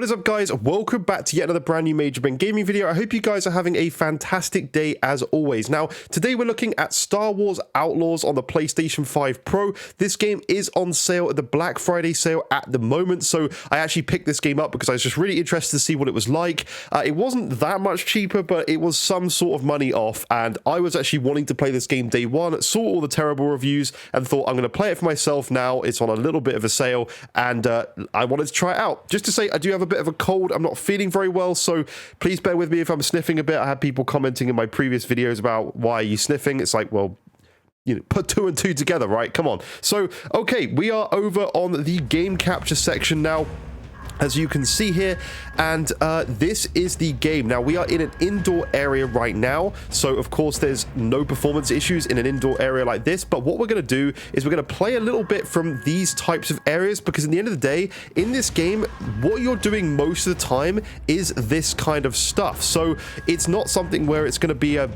What is up, guys? Welcome back to yet another brand new Major Ben gaming video. I hope you guys are having a fantastic day as always. Now, today we're looking at Star Wars Outlaws on the PlayStation 5 Pro. This game is on sale at the Black Friday sale at the moment, so I actually picked this game up because I was just really interested to see what it was like. It wasn't that much cheaper, but it was some sort of money off, and I was actually wanting to play this game day one, saw all the terrible reviews, and thought I'm going to play it for myself now. It's on a little bit of a sale, and I wanted to try it out. Just to say, I do have a bit of a cold. I'm not feeling very well, so please bear with me if I'm sniffing a bit. I had people commenting in my previous videos about why are you sniffing. It's like, well, you know, put two and two together, right? Come on. So, okay, we are over on the game capture section now, as you can see here, and this is the game. Now, we are in an indoor area right now, so of course there's no performance issues in an indoor area like this, but what we're going to do is we're going to play a little bit from these types of areas, because at the end of the day, in this game, what you're doing most of the time is this kind of stuff. So it's not something where it's going to be a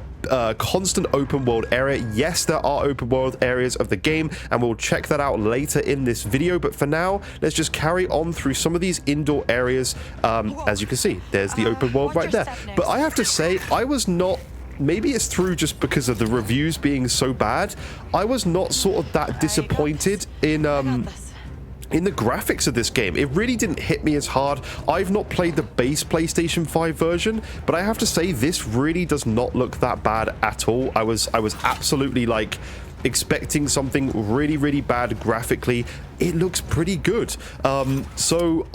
constant open world area. Yes, there are open world areas of the game, and we'll check that out later in this video, but for now, let's just carry on through some of these indoor areas. As you can see, there's the open world right there. But I have to say, I was not, maybe it's through just because of the reviews being so bad, I was not sort of that disappointed in the graphics of this game. It really didn't hit me as hard. I've not played the base PlayStation 5 version, but I have to say this really does not look that bad at all. I was absolutely like expecting something really bad graphically. It looks pretty good. So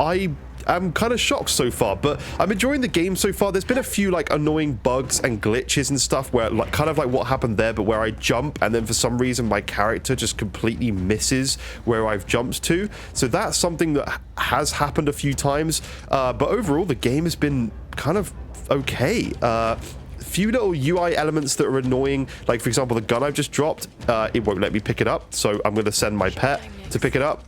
I'm kind of shocked so far, but I'm enjoying the game so far. There's been a few like annoying bugs and glitches and stuff where like kind of like what happened there, but where I jump and then for some reason my character just completely misses where I've jumped to. So that's something that has happened a few times, but overall the game has been kind of okay. Few little UI elements that are annoying, like for example the gun I've just dropped, it won't let me pick it up, so I'm going to send my pet to pick it up.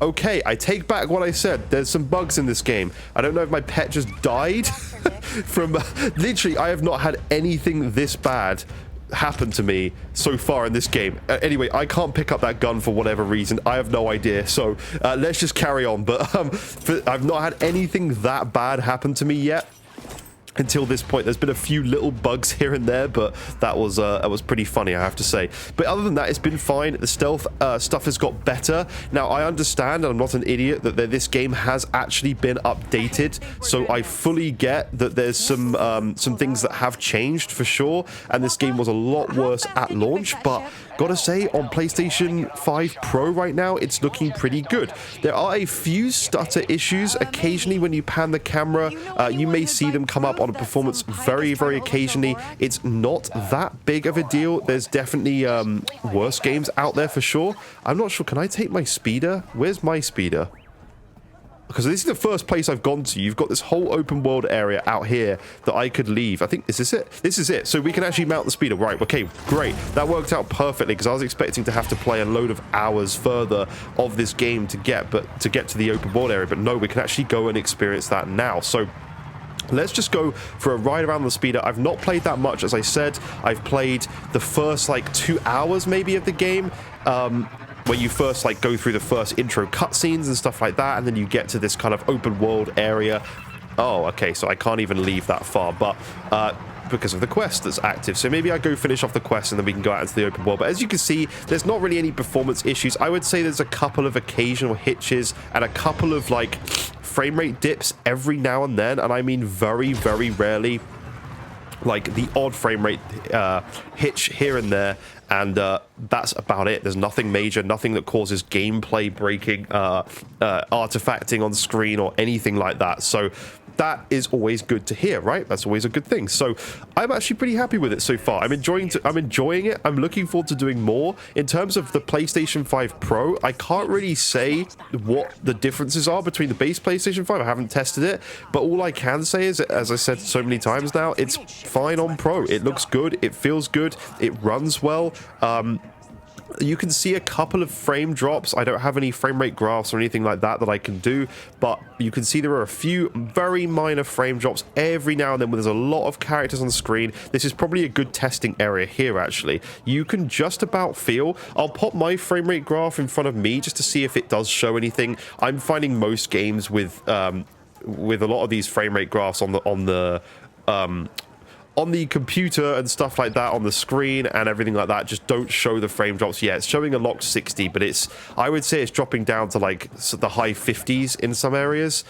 Okay, I take back what I said. There's some bugs in this game. I don't know if my pet just died from literally, I have not had anything this bad happen to me so far in this game. Anyway, I can't pick up that gun for whatever reason. I have no idea. So let's just carry on. But I've not had anything that bad happen to me yet. Until this point, there's been a few little bugs here and there, but that was pretty funny, I have to say. But other than that, it's been fine. The stealth stuff has got better. Now, I understand, and I'm not an idiot, that this game has actually been updated, so I fully get that there's some things that have changed for sure, and this game was a lot worse at launch, but gotta say, on PlayStation 5 Pro right now, it's looking pretty good. There are a few stutter issues. Occasionally, when you pan the camera, you may see them come up on a performance very occasionally. It's not that big of a deal. There's definitely worse games out there for sure. I'm not sure. Can I take my speeder? Where's my speeder? Because this is the first place I've gone to. You've got this whole open world area out here that I could leave. I think, is this it? This is it. So we can actually mount the speeder. Right, okay, great. That worked out perfectly because I was expecting to have to play a load of hours further of this game to get to the open world area. But no, we can actually go and experience that now. So let's just go for a ride around the speeder. I've not played that much, as I said. I've played the first like 2 hours maybe of the game, where you first like go through the first intro cutscenes and stuff like that, and then you get to this kind of open world area. Oh, okay, so I can't even leave that far, but because of the quest that's active. So maybe I go finish off the quest and then we can go out into the open world. But as you can see, there's not really any performance issues. I would say there's a couple of occasional hitches and a couple of like frame rate dips every now and then, and I mean very rarely, like the odd frame rate hitch here and there, and that's about it. There's nothing major, nothing that causes gameplay breaking, artifacting on screen or anything like that. So that is always good to hear, right? That's always a good thing. So I'm actually pretty happy with it so far. I'm enjoying it. I'm looking forward to doing more. In terms of the PlayStation 5 Pro, I can't really say what the differences are between the base PlayStation 5. I haven't tested it, but all I can say is, as I said so many times now, it's fine on Pro. It looks good. It feels good. It runs well. You can see a couple of frame drops. I don't have any frame rate graphs or anything like that I can do, but you can see there are a few very minor frame drops every now and then when there's a lot of characters on the screen. This is probably a good testing area here, actually. You can just about feel... I'll pop my frame rate graph in front of me just to see if it does show anything. I'm finding most games with a lot of these frame rate graphs on the computer and stuff like that, on the screen and everything like that, just don't show the frame drops yet. It's showing a locked 60, but I would say it's dropping down to like the high 50s in some areas,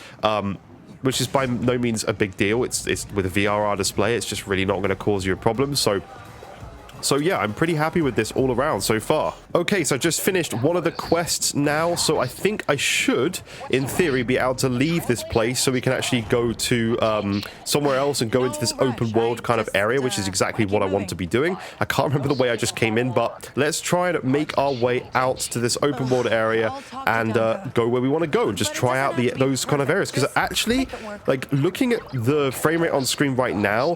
which is by no means a big deal. It's with a VRR display, it's just really not going to cause you a problem. So yeah, I'm pretty happy with this all around so far. Okay, so I just finished one of the quests now, so I think I should, in theory, be able to leave this place so we can actually go to somewhere else and go into this open world kind of area, which is exactly what I want to be doing. I can't remember the way I just came in, but let's try and make our way out to this open world area and go where we want to go and just try out those kind of areas. Because actually, like, looking at the frame rate on screen right now,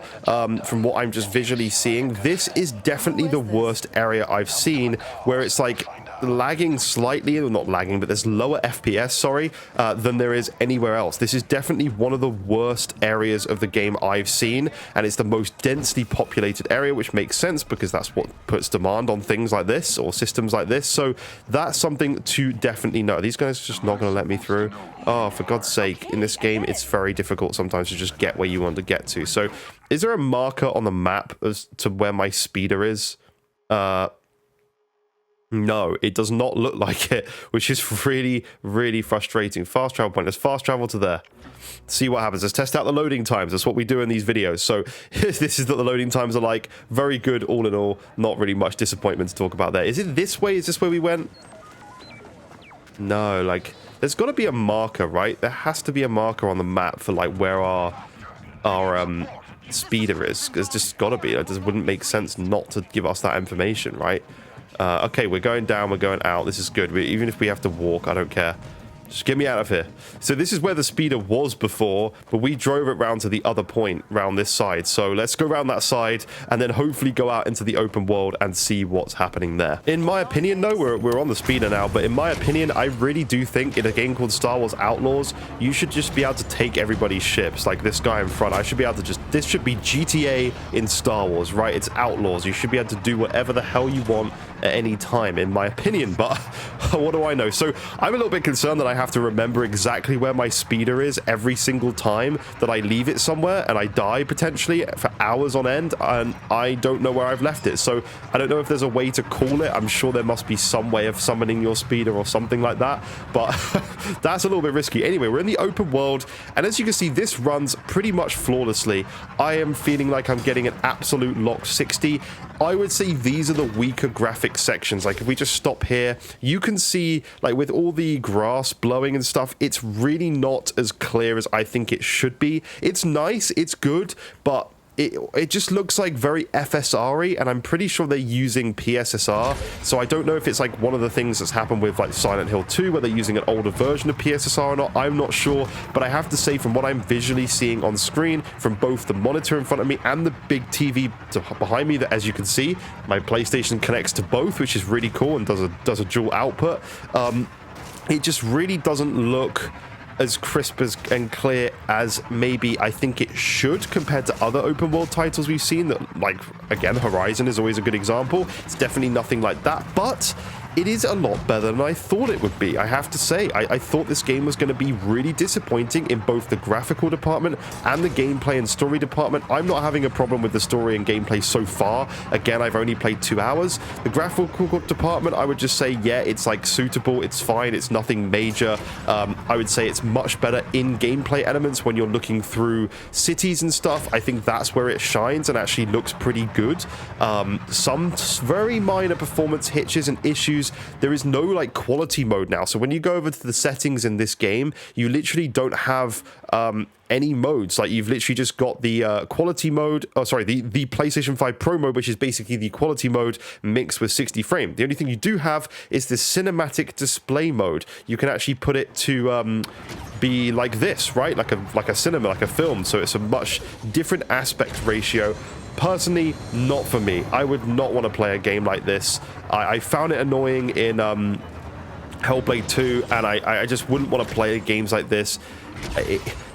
from what I'm just visually seeing, this is definitely the worst area I've seen, where it's like lagging slightly, or not lagging, but there's lower FPS, sorry, than there is anywhere else. This is definitely one of the worst areas of the game I've seen, and it's the most densely populated area, which makes sense because that's what puts demand on things like this or systems like this. So that's something to definitely know. These guys are just not going to let me through. Oh, for God's sake, in this game, it's very difficult sometimes to just get where you want to get to. So is there a marker on the map as to where my speeder is? No, it does not look like it, which is really, really frustrating. Fast travel point. Let's fast travel to there. See what happens. Let's test out the loading times. That's what we do in these videos. So this is what the loading times are like. Very good all in all. Not really much disappointment to talk about there. Is it this way? Is this where we went? No, like, there's got to be a marker, right? There has to be a marker on the map for like where our speeder is. There's just got to be. It just wouldn't make sense not to give us that information, right? Okay, we're going down, we're going out. This is good. Even if we have to walk, I don't care. Just get me out of here. So this is where the speeder was before, but we drove it round to the other point, round this side. So let's go around that side and then hopefully go out into the open world and see what's happening there. In my opinion, though, we're on the speeder now, but in my opinion, I really do think in a game called Star Wars Outlaws, you should just be able to take everybody's ships, like this guy in front. I should be able to just... This should be GTA in Star Wars, right? It's Outlaws. You should be able to do whatever the hell you want at any time, in my opinion, but what do I know? So I'm a little bit concerned that I have to remember exactly where my speeder is every single time that I leave it somewhere and I die potentially for hours on end, and I don't know where I've left it. So I don't know if there's a way to call it. I'm sure there must be some way of summoning your speeder or something like that, but that's a little bit risky. Anyway, we're in the open world, and as you can see, this runs pretty much flawlessly. I am feeling like I'm getting an absolute locked 60. I would say these are the weaker graphic sections. Like, if we just stop here, you can see, like, with all the grass blowing and stuff, it's really not as clear as I think it should be. It's nice, it's good, but it just looks like very FSR-y, and I'm pretty sure they're using PSSR, so I don't know if it's like one of the things that's happened with like Silent Hill 2, where they're using an older version of PSSR or not. I'm not sure, but I have to say, from what I'm visually seeing on screen, from both the monitor in front of me and the big TV behind me, that, as you can see, my PlayStation connects to both, which is really cool and does a dual output. It just really doesn't look as crisp and clear as maybe I think it should compared to other open world titles we've seen. That, like, again, Horizon is always a good example. It's definitely nothing like that, but it is a lot better than I thought it would be. I have to say, I thought this game was going to be really disappointing in both the graphical department and the gameplay and story department. I'm not having a problem with the story and gameplay so far. Again, I've only played 2 hours. The graphical department, I would just say, yeah, it's like suitable, it's fine, it's nothing major. I would say it's much better in gameplay elements when you're looking through cities and stuff. I think that's where it shines and actually looks pretty good. Some very minor performance hitches and issues. There is no like quality mode now, so when you go over to the settings in this game, you literally don't have any modes. Like, you've literally just got the quality mode, oh sorry, the PlayStation 5 Pro mode, which is basically the quality mode mixed with 60 frame. The only thing you do have is this cinematic display mode. You can actually put it to be like this, right? Like a cinema, like a film. So it's a much different aspect ratio. Personally, not for me. I would not want to play a game like this. I found it annoying in Hellblade 2, and I just wouldn't want to play games like this.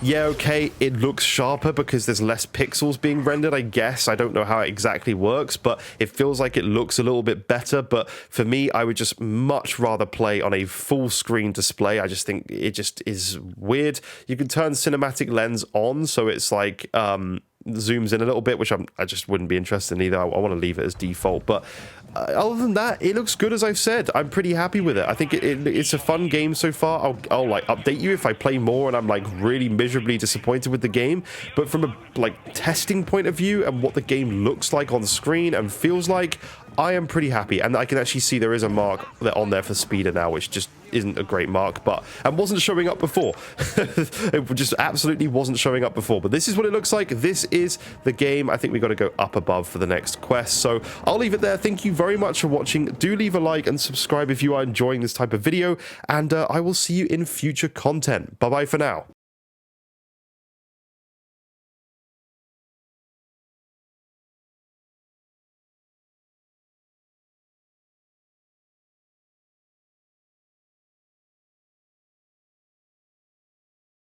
Yeah, okay, it looks sharper because there's less pixels being rendered, I guess. I don't know how it exactly works, but it feels like it looks a little bit better. But for me, I would just much rather play on a full screen display. I just think it just is weird. You can turn cinematic lens on, so it's like zooms in a little bit, which I just wouldn't be interested in either. I want to leave it as default. But other than that, it looks good, as I've said. I'm pretty happy with it. I think it's a fun game so far. I'll like update you if I play more and I'm like really miserably disappointed with the game. But from a like testing point of view and what the game looks like on screen and feels like, I am pretty happy. And I can actually see there is a mark on there for speeder now, which just isn't a great mark, but and wasn't showing up before. It just absolutely wasn't showing up before. But this is what it looks like. This is the game. I think we got to go up above for the next quest. So I'll leave it there. Thank you very much for watching. Do leave a like and subscribe if you are enjoying this type of video, and I will see you in future content. Bye bye for now.